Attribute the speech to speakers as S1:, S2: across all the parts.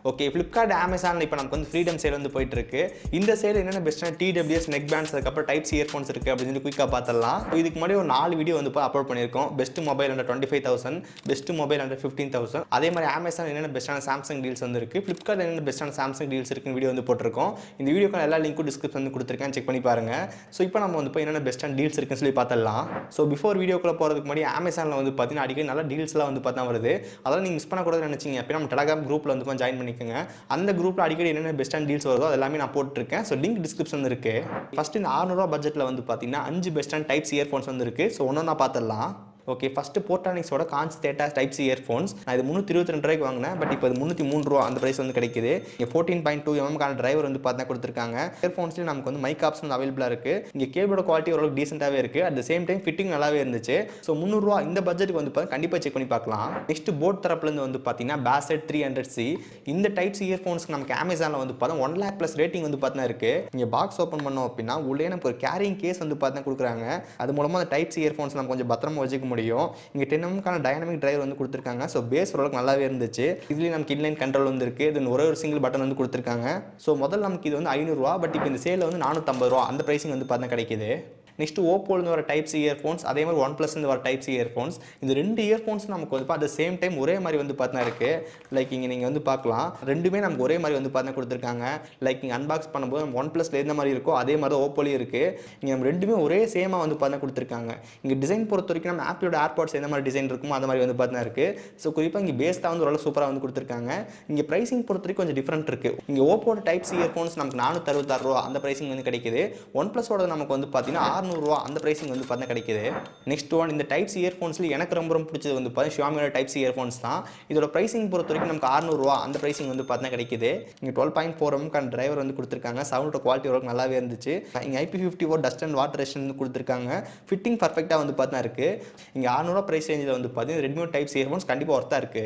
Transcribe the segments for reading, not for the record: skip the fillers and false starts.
S1: Okay, Flipkart Amazon இப்போ நமக்கு வந்து ஃப்ரீடம் சேல் வந்து போயிட்டு இருக்கு. இந்த சேல் என்னென்ன பெஸ்ட்டான TWS நெக் பேண்ட்ஸ் அதுக்கப்புறம் டைப் சி இயர்ஃபோன்ஸ் இருக்கு அப்படின்னு சொல்லி குயிக்காக பார்த்துடலாம். இதுக்கு முன்னாடி ஒரு 4 வீடியோ வந்து அப்லோட் பண்ணியிருக்கோம். Best mobile under 25,000, best mobile under 15,000. அதே மாதிரி Amazon என்னென்ன பெஸ்ட்டான சாம்சங் டீல்ஸ் வந்து இருக்கு, Flipkart என்னென்ன பெஸ்ட்டான சாம்சங் டீல்ஸ் இருக்குன்னு வீடியோ வந்து போட்டிருக்கோம். இந்த வீடியோக்கான எல்லா லிங்க்கும் டிஸ்கிரிப்ஷன் வந்து கொடுத்துருக்கேன், செக் பண்ணி பாருங்க. ஸோ இப்போ நம்ம வந்து என்னென்ன பெஸ்ட்டான டீல்ஸ் இருக்குன்னு சொல்லி பார்த்துடலாம். ஸோ பிஃபோர் வீடியோக்குள்ள போகிறதுக்கு முன்னாடி Amazonல வந்து பார்த்தீங்கன்னா அடிக்கடி நல்ல டீல்ஸ்லாம் வந்து பார்த்தா வருது. அதெல்லாம் நீங்கள் மிஸ் பண்ணக்கூடாதுன்னு நினைச்சீங்க அப்படின்னா நம்ம டெலகிராம் குரூப்பில் வந்து ஜாயின் பண்ணிக்கோங்க. அந்த குரூப்பில் அடிக்கடி என்னென்ன பெஸ்ட்டான டீல்ஸ் வருதோ அது எல்லாமே நான் போட்டுருக்கேன். ஸோ லிங்க் டிஸ்கிரிப்ஷன் இருக்கு. ஃபர்ஸ்ட் இந்த 600 ரூபா பட்ஜெட்டில் வந்து பார்த்தீங்கன்னா 5 பெஸ்ட்டான டைப்ஸ் இயர்ஃபோன்ஸ் வந்து இருக்கு. ஸோ ஒன்றா பார்த்துடலாம். ஓகே, ஃபஸ்ட்டு போர்டானிக்ஸோட Conch Theta type C earphones. நான் இது 322 ரூபாய்க்கு வாங்கினேன். பட் இப்போ இது 303 ரூபா அந்த ப்ரைஸ் வந்து கிடைக்குது. இங்கே 14.2 mm டிரைவர் வந்து பார்த்தா கொடுத்துருக்காங்க. இயர்ஃபோன்ஸ்லேயும் நமக்கு வந்து மைக் ஆப்ஷன் அவைலபிளாக இருக்குது. இங்கே கேபிளோட குவாலிட்டி ஓரளவுக்கு டீசெண்டாகவே இருக்குது. At the same time fitting நல்லாவே இருந்துச்சு. ஸோ 300 ரூபா இந்த பட்ஜெட்டுக்கு வந்து கண்டிப்பாக செக் பண்ணி பார்க்கலாம். நெக்ஸ்ட் போட் தரப்புலேருந்து வந்து பார்த்தீங்கன்னா பேசட் 300C. இந்த டைப் சி இயர்ஃபோன்ஸ்க்கு நமக்கு அமேசானில் வந்து பார்த்தா 1 lakh ப்ளஸ் ரேட்டிங் வந்து பார்த்தா இருக்குது. இங்கே பாக்ஸ் ஓப்பன் பண்ணோம் அப்படின்னா உள்ளே நமக்கு ஒரு கேரிங் கேஸ் வந்து பார்த்தா கொடுக்குறாங்க. அது மூலமாக அந்த டைப் சி இயர்ஃபோன்ஸ் நம்ம கொஞ்சம் பத்திரமா வச்சுக்க முடியும். இங்கே 10 mm டைனமிக் டிரைவர் வந்து கொடுத்துருக்காங்க. ஸோ பேஸ் ஓரளவுக்கு நல்லாவே இருந்துச்சு. இதுலேயும் நமக்கு இன்லைன் கண்ட்ரோல் வந்து இருக்குது. தென் ஒரே ஒரு சிங்கிள் பட்டன் வந்து கொடுத்துருக்காங்க. ஸோ முதல்ல நமக்கு இது வந்து 500 ரூபா. பட் இப்போ இந்த சேலில் வந்து 450 ரூபா அந்த ப்ரைஸிங் வந்து பார்த்தா கிடைக்குது. நெக்ஸ்ட் ஓப்போலேருந்து வர டைப் சி இயர்ஃபோன்ஸ், அதே மாதிரி ஒன் ப்ளஸ்லேருந்து வர டைப் சி இயர்ஃபோன்ஸ். இந்த 2 இயர்ஃபோன்ஸ் நமக்கு வந்து அட் த சேம் டைம் ஒரே மாதிரி வந்து பார்த்தா இருக்குது. லைக் இங்கே நீங்கள் வந்து பார்க்கலாம், ரெண்டுமே நமக்கு ஒரே மாதிரி வந்து பார்த்தா கொடுத்துருக்காங்க. லைக் இங்கே அன்பாக்ஸ் பண்ணும்போது நம்ம ஒன் ப்ளஸில் எந்த மாதிரி இருக்கோ அதே மாதிரி தான் ஓப்போலையும் இருக்குது. இங்கே நம்ம ரெண்டுமே ஒரே சேமாக வந்து பார்த்தா கொடுத்துருக்காங்க. இங்கே டிசைன் பொறுத்த வரைக்கும் நம்ம ஆப்பிளோட ஏர்பாட்ஸ் எந்த மாதிரி டிசைன் இருக்குமோ அந்த மாதிரி வந்து பார்த்தா இருக்குது. ஸோ குறிப்பாக இங்கே பேஸ் தான் வந்து ஓரளவு சூப்பராக வந்து கொடுத்துருக்காங்க. இங்கே ப்ரைஸிங் பொறுத்த வரைக்கும் கொஞ்சம் டிஃப்ரெண்ட் இருக்குது. இங்கே ஓப்போட டைப் சி இயர்ஃபோன்ஸ் நமக்கு 466 ரூபா அந்த ப்ரைஸிங் வந்து கிடைக்குது. ஒன் ப்ளஸோட நமக்கு வந்து பார்த்தீங்கன்னா 600 ரூபா அந்த ப்ரைஸிங் வந்து பார்த்தா கிடைக்குது. நெக்ஸ்ட் ஒன் இந்த டைப் சி இயர்ஃபோன்ஸ்ல எனக்கு ரொம்ப பிடிச்சது வந்து பார்த்தீங்கன்னா ஷியோமியோட டைப் சி இயர்ஃபோன்ஸ் தான். இதோட ப்ரைஸிங் பொறுத்த வரைக்கும் நமக்கு 600 ரூபா அந்த ப்ரைஸிங் வந்து பார்த்தா கிடைக்குது. இங்கே 12.4 mm டிரைவர் வந்து கொடுத்துருக்காங்க. சவுண்டோட குவாலிட்டி ஓரளவுக்கு நல்லாவே இருந்துச்சு. இங்கே IP54 dust and water resistant வந்து கொடுத்துருக்காங்க. ஃபிட்டிங் பர்ஃபெக்டாக வந்து பார்த்தா இருக்கு. இங்கே 600 ரூபா ப்ரைஸ் ரேஞ்சில் வந்து பார்த்தீங்கன்னா ரெட்மி டைப் சி இயர்ஃபோன்ஸ் கண்டிப்பாக ஒர்த்தாக இருக்கு.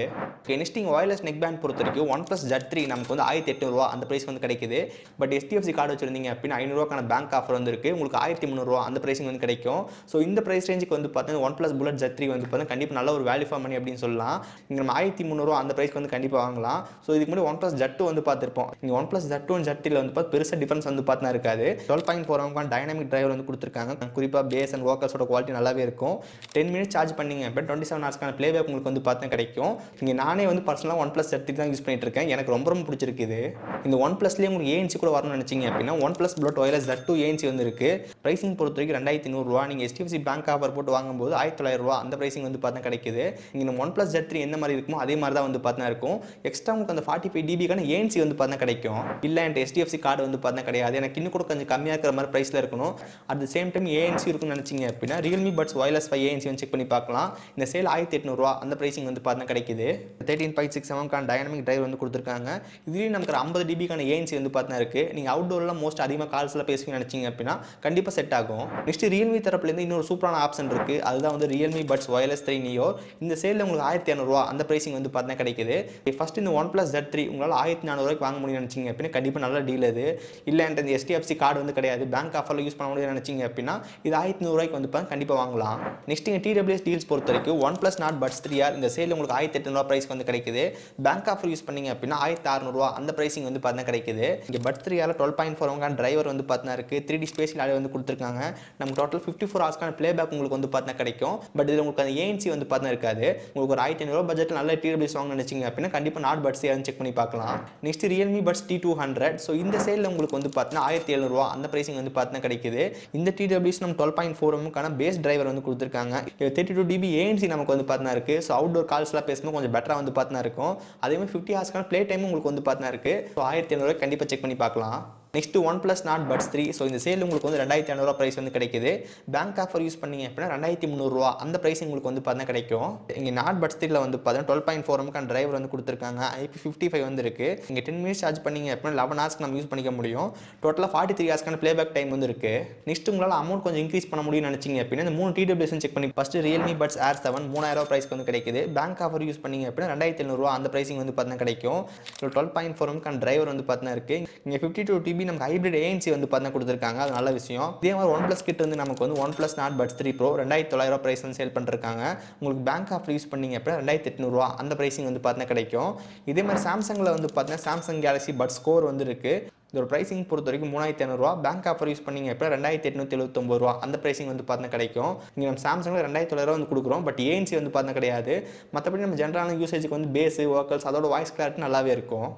S1: நெக்ஸ்ட் இங்கே வயர்லெஸ் நெக் பேண்ட் பொறுத்த வரைக்கும் ஒன் ப்ளஸ் Z3 நமக்கு வந்து 1800 ரூபா அந்த ப்ரைஸ் வந்து கிடைக்குது. பட் HDFC கார்டு வச்சிருந்தீங்க அப்படின்னா 500 ரூபாய்க்கான பேங்க் ஆஃபர் வந்து இருக்கு. உங்களுக்கு 1300 ரூபா அந்த ப்ரைஸிங் வந்து கிடைக்கும். ஸோ இந்த ப்ரைஸ் ரேஞ்சுக்கு வந்து பார்த்தீங்கன்னா ஒன் ப்ளஸ் புல்லட் Z3 வந்து பார்த்தீங்கன்னா கண்டிப்பாக நல்ல ஒரு வேல்யூ ஃபார் மணி அப்படின்னு சொல்லலாம். இங்கே நம்ம 1300 ரூபா அந்த ப்ரைஸ்க்கு வந்து கண்டிப்பாக வாங்கலாம். ஸோ இதுக்கு முன்னாடி ஒன் ப்ளஸ் Z2 வந்து பார்த்துருப்போம். இங்கே one plus Z2 and Z3 வந்து பார்த்து பெருசாக டிஃபரன்ஸ் வந்து பார்த்தா இருக்காது. 12.4 mm டைனமிக் டிரைவர் வந்து கொடுத்துருக்காங்க. குறிப்பாக பேஸ் அண்ட் வோக்கல்ஸோட குவாலிட்டி நல்லாவே இருக்கும். 10 மினிட்ஸ் சார்ஜ் பண்ணிங்க அப்போ 27 ஹவர்ஸ்க்கான ப்ளேபேக் உங்களுக்கு வந்து பார்த்தா கிடைக்கும். இங்கே நானே வந்து பர்சனலாக ஒன் ப்ளஸ் Z3 தான் யூஸ் பண்ணிட்டு இருக்கேன். எனக்கு ரொம்ப பிடிச்சிருக்கு இது. இந்த ஒன் ப்ளஸ்லேயே உங்களுக்கு ANC கூட வரணும்னு நினச்சிங்க அப்படின்னா one plus bullet wireless Z2 ANC வந்து இருக்குது. ப்ரைஸிங் பொறுத்த வரைக்கும் 2100 ரூபா. நீங்கள் HDFC பேங்க் ஆஃபர் போட்டு வாங்கும்போது 1900 ரூபா அந்த ப்ரைஸிங் வந்து பார்த்தா கிடைக்குது. இங்கே நம்ம ஒன் ப்ளஸ் Z3 எந்த மாதிரி இருக்குமோ அதே மாதிரி தான் வந்து பார்த்தா இருக்கும். எக்ஸ்ட்ரா உங்களுக்கு அந்த 45 dBக்கான ANC வந்து பார்த்தா கிடைக்கும். இல்லை என்கிட்ட HDFC கார்டு வந்து பார்த்தா கிடையாது, எனக்கு இன்னும் கூட கொஞ்சம் கம்மியாக இருக்கிற மாதிரி ப்ரைஸில் இருக்கணும், at the same time ANC இருக்குன்னு நினச்சிங்க அப்படின்னா ரியல்மி பட்ஸ் வயர்லெஸ் 5 ANC வந்து செக் பண்ணி பார்க்கலாம். இந்த சேல் 1800 ரூபா அந்த ப்ரைஸிங் வந்து பார்த்தா கிடைக்குது. 13.6 mm டைனமிக் டிரைவர் வந்து கொடுத்துருக்காங்க. இதுலேயும் நமக்கு 50 dBக்கான ANC வந்து பார்த்தா இருக்குது. நீங்கள் அவுட்டோர்லாம் மோஸ்ட் அதிகமாக கால்ஸில் பேசுவீங்கன்னு நினச்சிங்க அப்படின்னா கண்டிப்பாக செட் ஆகும். நெக்ஸ்ட் ரியல்மி தரப்புலேருந்து இன்னொரு சூப்பரான ஆப்ஷன் இருக்குது. அதுதான் வந்து ரியல்மி பட்ஸ் வயர்லெஸ் 3 நியோ. இந்த சேலில் உங்களுக்கு 1200 ரூபா அந்த ப்ரைஸிங் வந்து பார்த்தா கிடைக்குது. ஃபர்ஸ்ட் இந்த ஒன் ப்ளஸ் Z3 உங்களால் 1400 ரூபாய்க்கு வாங்க முடியும்னு நினச்சிங்க அப்படின்னா கண்டிப்பாக நல்ல டீல் அது. இல்லை என்கிட்ட இந்த HDFC கார்டு வந்து கிடையாது, பேங்க் ஆஃபரில் யூஸ் பண்ண முடியும்னு நினச்சிங்க அப்படின்னா இது 1500 ரூபாய்க்கு வந்து கண்டிப்பாக வாங்கலாம். நெக்ஸ்ட் இங்கே TWS டீல்ஸ் பொறுத்த வரைக்கும் one plus Nord puts 3R இந்த சேலில் உங்களுக்கு 1800 ரூபா ப்ரைஸ் வந்து கிடைக்குது. பேங்க் ஆஃபர் யூஸ் பண்ணீங்க அப்படின்னா 1600 ரூபா அந்த ப்ரைஸிங் வந்து பார்த்தா கிடைக்குது. இங்கே பட்ஸ் 3R 12.4 mm டிரைவர் வந்து பார்த்தா இருக்குது. 3D ஸ்பேஷியல் ஆடியோ வந்து கொடுத்துருக்காங்க. நம்ம டோட்டல் 54 ஹவர்ஸ்க்கான ப்ளேபேக் உங்களுக்கு வந்து பார்த்தா கிடைக்கும். பட் இதில் உங்களுக்கு அந்த ANC வந்து பார்த்தா இருக்காது. உங்களுக்கு ஒரு 1500 ரூபா பட்ஜெட்டில் நல்ல TWS வாங்க நினைச்சிங்க அப்படின்னா கண்டிப்பாக நாட் பட்ஸ் செக் பண்ணி பார்க்கலாம். Next Realme puts T200. So இந்த சேலில் உங்களுக்கு வந்து பார்த்தீங்கன்னா 1700 ரூபா அந்த ப்ரைஸிங் வந்து பார்த்தீங்கன்னா கிடைக்குது. இந்த TWS நம்ம 12.4 mm பேஸ் டிரைவர் வந்து கொடுத்துருக்காங்க. 32 dB ANC நமக்கு வந்து பார்த்தா இருக்குது. ஸோ அவுட்டோர் கால்ஸ்லாம் பேசும்போது கொஞ்சம் பெட்டராக வந்து பார்த்தா இருக்கும். அதே மாதிரி 50 ஹவர்ஸ்க்கான ப்ளே டைமும் உங்களுக்கு வந்து பார்த்தா இருக்குது. ஸோ 1500 ரூபாய் கண்டிப்பாக செக் பண்ணி பார்க்கலாம். Next one plus Nord Buds 3. So இந்த சேல் உங்களுக்கு வந்து 2500 ரூபா ப்ரைஸ் வந்து கிடைக்குது. பேங்க் ஆஃபர் யூஸ் பண்ணீங்க அப்படின்னா 2300 ரூபா அந்த ப்ரைஸ் உங்களுக்கு வந்து பார்த்தா கிடைக்கும். இங்கே நாட் பட்ஸ் 3 வந்து பார்த்தீங்கன்னா 12.4 mm டிரைவர் வந்து கொடுத்துருக்காங்க. IP55 வந்து இருக்குது. இங்கே 10 மினிட்ஸ் சார்ஜ் பண்ணீங்க அப்படின்னா 11 ஹவர்ஸ்க்கு நம்ம யூஸ் பண்ணிக்க முடியும். டோட்டலாக 43 ஹவர்ஸ்க்கான ப்ளேபேக் டைம் வந்து இருக்குது. நெக்ஸ்ட் உங்களால் அமௌண்ட் கொஞ்சம் இன்க்ரீஸ் பண்ண முடியும்னு நினச்சிங்க அப்படின்னா இந்த 3 TWS செக் பண்ணி ஃபஸ்ட்டு ரியல்மி பட்ஸ் Air 7 3000 ரூபா ப்ரைஸ்க்கு வந்து கிடைக்குது. பேங்க் ஆஃபர் யூஸ் பண்ணீங்க அப்படின்னா 2700 ரூபா அந்த ப்ரைஸிங் வந்து பார்த்தீங்கன்னா கிடைக்கும். 12.4 mm டிரைவர் வந்து பார்த்தீங்கன்னா இருக்குது. இங்கே 52 TB ஜிபி நமக்கு ஹைப்ரிட் ஏஎன்சி வந்து பார்த்தா கொடுத்துருக்காங்க, அது நல்ல விஷயம். இதே மாதிரி ஒன் ப்ளஸ் கிட்ட வந்து நமக்கு வந்து OnePlus Nord Buds 3 Pro 2900 price வந்து சேல் பண்ணிருக்காங்க. உங்களுக்கு பேங்க் ஆஃப் யூஸ் பண்ணீங்க அப்படின்னா 2800 அந்த ப்ரைஸிங் வந்து பார்த்தா கிடைக்கும். இதே மாதிரி சாம்சங்கில் வந்து பார்த்தீங்கன்னா சாம்சங் கேலக்ஸி பட் ஸ்கோர் வந்து இருக்குது. இதோட ப்ரைஸிங் பொறுத்த வரைக்கும் 3500 பேங்க் ஆஃபர் யூஸ் பண்ணீங்க எப்போ 2879 அந்த ப்ரைஸிங் வந்து பார்த்தா கிடைக்கும். இங்கே நம்ம சாம்சங்கில் 2900 வந்து கொடுக்குறோம், பட் ஏஎன்சி வந்து பார்த்தா கிடையாது. மற்றபடி நம்ம ஜென்ரலான யூசேஜுக்கு வந்து பேஸு வோக்கல்ஸ் அதோட வாய்ஸ் கிளாரிட்டி நல்லாவே இருக்கும்.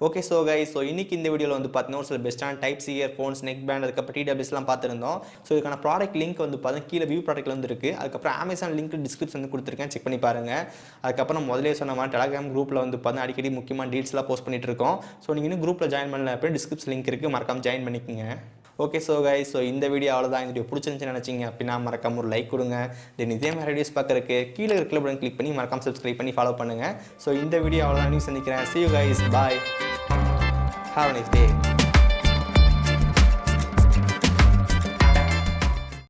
S1: ஓகே ஸோ கைஸ், ஸோ இன்றைக்கி இந்த வீடியோவில் வந்து பார்த்தீங்கன்னா ஒரு சில பெஸ்ட்டான டைப்ஸ் இயர்ஃபோன்ஸ், நெக் பேண்ட், அதுக்கப்புறம் டிடபிள்யூஸ்லாம் பார்த்துருந்தோம். ஸோ இதுக்கான ப்ராடக்ட் லிங்க் வந்து பார்த்தீங்கன்னா கீழே வியூ ப்ராடக்ட்டில் வந்து இருக்குது. அதுக்கப்புறம் அமேசான் லிங்க் டிஸ்கிரிப்ஷன் வந்து கொடுத்துருக்கேன், செக் பண்ணி பாருங்கள். அதுக்கப்புறம் முதலே சொன்ன மாதிரி டெலகிராம் குரூப்பில் வந்து பார்த்தீங்கன்னா அடிக்கடி முக்கியமான டீல்ஸ்லாம் போஸ்ட் பண்ணிட்டு இருக்கோம். ஸோ நீங்கள் இன்னும் குரூப்பில் ஜாயின் பண்ணல அப்படியே டிஸ்கிரிப்ஷன் லிங்க் இருக்குது, மறக்காம ஜாயின் பண்ணிக்கோங்க. ஓகே ஸோ கைஸ், ஸோ இந்த வீடியோ அவ்வளோதான். இந்த வீடியோ பிடிச்சிருந்துச்சுன்னு நினச்சிங்க அப்படின்னா மறக்காம ஒரு லைக் கொடுங்க. தென் இதே மாதிரி வீடியோஸ் பார்க்குறதுக்கு கீழே இருக்கிற பட்டன் கிளிக் பண்ணி மறக்காம சப்ஸ்கிரைப் பண்ணி ஃபாலோ பண்ணுங்கள். ஸோ இந்த வீடியோ அவ்வளோதான், நியூஸ் சந்திக்கிறேன். See you guys, bye. Have a nice day.